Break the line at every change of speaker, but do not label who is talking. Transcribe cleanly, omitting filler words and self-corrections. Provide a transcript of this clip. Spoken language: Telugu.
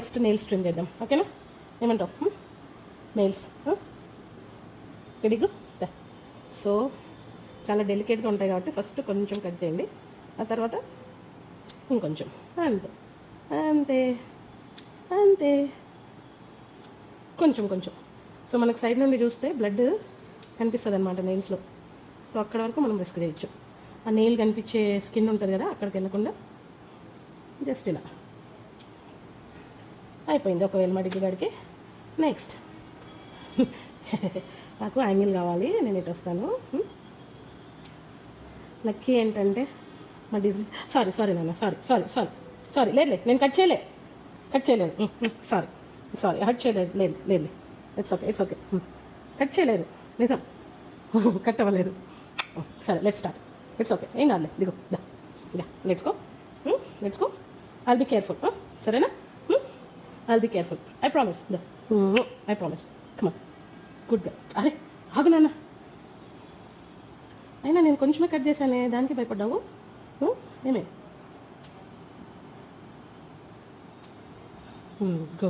నెక్స్ట్ నెయిల్స్ ట్రిమ్ చేద్దాం, ఓకేనా? ఏమంటావు? నెయిల్స్ రెడీగా. సో చాలా డెలికేట్గా ఉంటాయి కాబట్టి ఫస్ట్ కొంచెం కట్ చేయండి, ఆ తర్వాత ఇంకొంచెం, అంతే అంతే అంతే, కొంచెం కొంచెం. సో మనకు సైడ్ నుండి చూస్తే బ్లడ్ కనిపిస్తుంది అనమాట నెయిల్స్లో. సో అక్కడ వరకు మనం రిస్క్ చేయొచ్చు. ఆ నెయిల్ కనిపించే స్కిన్ ఉంటుంది కదా, అక్కడికి వెళ్ళకుండా జస్ట్ ఇలా అయిపోయింది. ఒకవేళ మా డిగ్గిగాడికి నెక్స్ట్ నాకు యాంగిల్ కావాలి, నేను ఇటు వస్తాను. లక్కీ ఏంటంటే మా సారీ నాన్న, సారీ లేదు నేను కట్ చేయలేదు సారీ హట్ చేయలేదు, లేదు ఇట్స్ ఓకే కట్ చేయలేదు, నిజం కట్ అవ్వలేదు. సరే లెట్స్ స్టార్ట్, ఇట్స్ ఓకే, ఏం కాదులే, దిగు let's go I'll be careful, సరేనా? I'll be careful, I promise come on, good గా. అరే ఆగు నాన్న, అయినా నేను కొంచెమే కట్ చేశానే, దానికి భయపడ్డావు ఏమే? గుడ్.